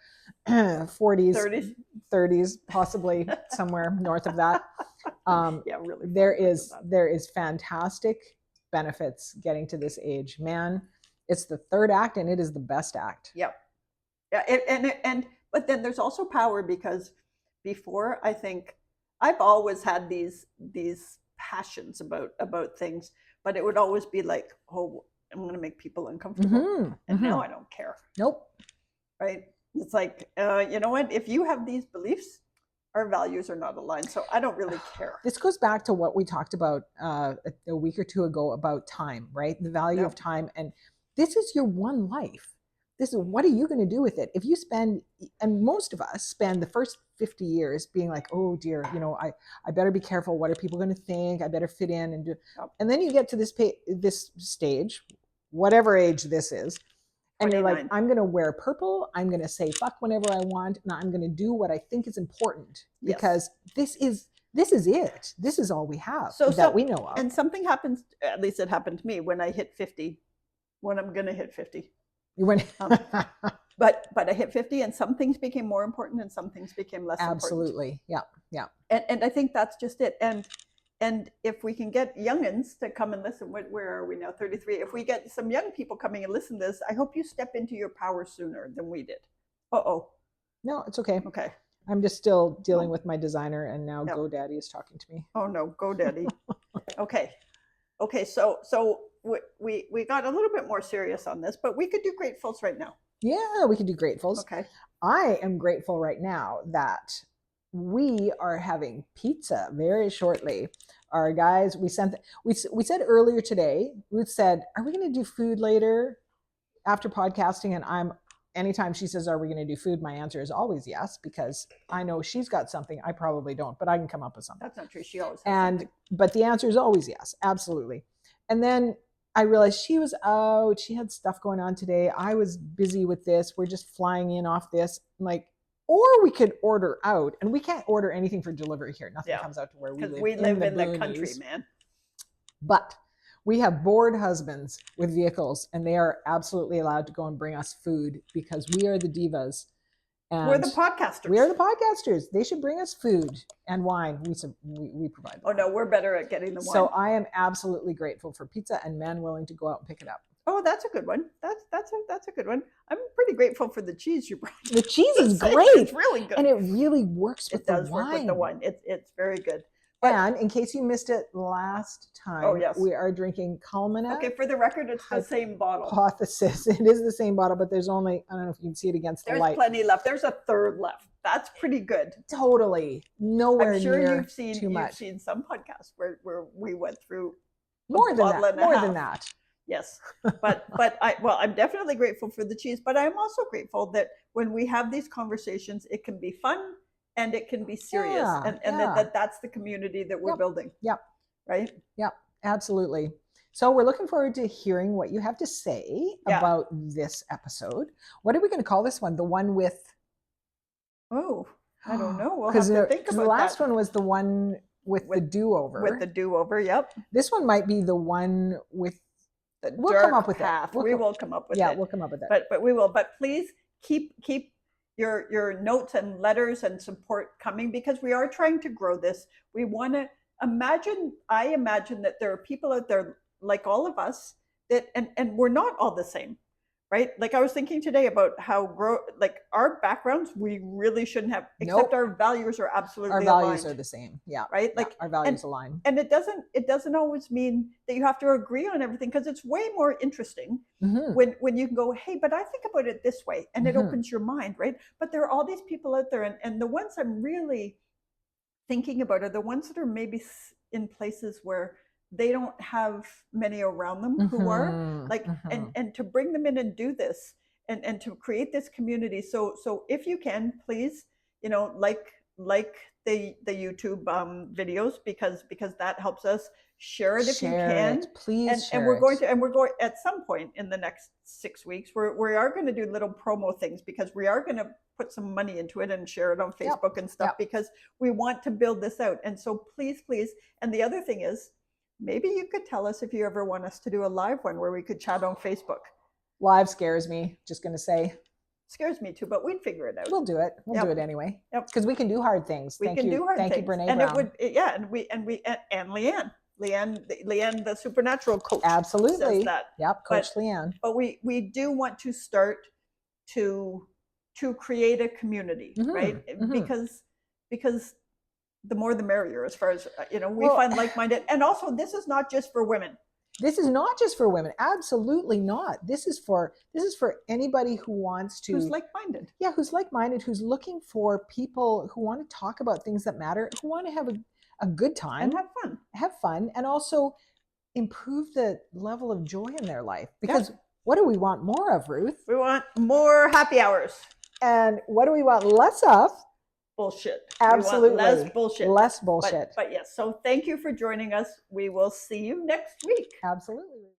40s, 30s, possibly somewhere north of that, really. There is fantastic benefits getting to this age. Man, it's the third act and it is the best act. Yep. Yeah. But then there's also power, because before, I think I've always had these passions about things, but it would always be like, oh, I'm going to make people uncomfortable, and now I don't care. Nope. Right? It's like, you know what? If you have these beliefs, our values are not aligned, so I don't really care. This goes back to what we talked about a week or two ago about time, right? The value of time, and this is your one life. This is, what are you going to do with it? If you spend, and most of us spend the first 50 years being like, oh dear, I better be careful. What are people going to think? I better fit in and do. And then you get to this stage, whatever age this is, and 29. You're like, I'm going to wear purple. I'm going to say fuck whenever I want, and I'm going to do what I think is important, because this is it. This is all we have that we know of. And something happens. At least it happened to me when I hit 50. When I'm going to hit 50. You went. But I hit 50, and some things became more important and some things became less important. Absolutely. Yeah. And I think that's just it. And And if we can get youngins to come and listen, where are we now? 33. If we get some young people coming and listen to this, I hope you step into your power sooner than we did. Uh-oh. No, it's okay. Okay. I'm just still dealing with my designer, and now Yep. GoDaddy is talking to me. Oh no, GoDaddy. Okay. So we got a little bit more serious on this, but we could do gratefuls right now. Yeah, we could do gratefuls. Okay. I am grateful right now that we are having pizza very shortly. Our guys, we said earlier today, Ruth said, are we going to do food later after podcasting? And anytime she says, are we going to do food? My answer is always yes, because I know she's got something. I probably don't, but I can come up with something. That's not true. She always has something. But the answer is always yes, absolutely. And then I realized she was out. She had stuff going on today. I was busy with this. We're just flying in off this. Or we could order out, and we can't order anything for delivery here. Nothing comes out to where we live. Because we live in the country, man. But we have bored husbands with vehicles, and they are absolutely allowed to go and bring us food because we are the divas. And we're the podcasters. We are the podcasters. They should bring us food and wine. We provide them. Oh no, we're better at getting the wine. So I am absolutely grateful for pizza and men willing to go out and pick it up. Oh, that's a good one. That's a good one. I'm pretty grateful for the cheese you brought. The cheese is great. It's really good, and it really works with the wine. It does work with the wine. It's very good. And in case you missed it last time, we are drinking Culmina. Okay, for the record, it's the same bottle. Hypothesis. It is the same bottle, but there's only, I don't know if you can see it against the light. There's plenty left. There's a third left. That's pretty good. Totally. Nowhere I'm sure near you've seen some podcasts where we went through more than that. Yes, but I'm definitely grateful for the cheese, but I'm also grateful that when we have these conversations, it can be fun and it can be serious, and that's the community that we're building. Yep. Right? Yep, absolutely. So we're looking forward to hearing what you have to say about this episode. What are we going to call this one? The one with... Oh, I don't know. We'll have to think about that. The last one was the one with the do-over. With the do-over, yep. This one might be the one with... We'll come up with that. We will come up with it. Yeah, we'll come up with that. But we will. But please keep your notes and letters and support coming, because we are trying to grow this. We want to I imagine that there are people out there like all of us that, and we're not all the same, right? Like I was thinking today about how our backgrounds, we really shouldn't have, except our values are absolutely aligned. Our values are the same. Yeah. Right? Our values align. And it doesn't always mean that you have to agree on everything, because it's way more interesting when you can go, hey, but I think about it this way, and it opens your mind, right? But there are all these people out there, and the ones I'm really thinking about are the ones that are maybe in places where they don't have many around them who are and to bring them in and do this and to create this community. So if you can, please, like the YouTube videos, because that helps us. Share it if you can. Please share and we're going at some point in the next 6 weeks, we are going to do little promo things, because we are going to put some money into it and share it on Facebook and stuff, because we want to build this out. And so please. And the other thing is, maybe you could tell us if you ever want us to do a live one where we could chat on Facebook. Live scares me, just going to say. Scares me too, but we'd figure it out. We'll do it. We'll do it anyway. Because we can do hard things. Thank you, Brene and Brown. And Leanne, the supernatural coach. Absolutely. Says that. Yep, Coach Leanne. But we do want to start to create a community, right? Because the more the merrier, as far as we find like-minded. And also, this is not just for women. This is not just for women. Absolutely not. This is for anybody who wants to, who's like-minded. Yeah, who's like-minded, who's looking for people who want to talk about things that matter, who want to have a good time and have fun, and also improve the level of joy in their life. Because what do we want more of, Ruth? We want more happy hours. And what do we want less of? Bullshit. Absolutely. Less bullshit. Less bullshit. But yes, so thank you for joining us. We will see you next week. Absolutely.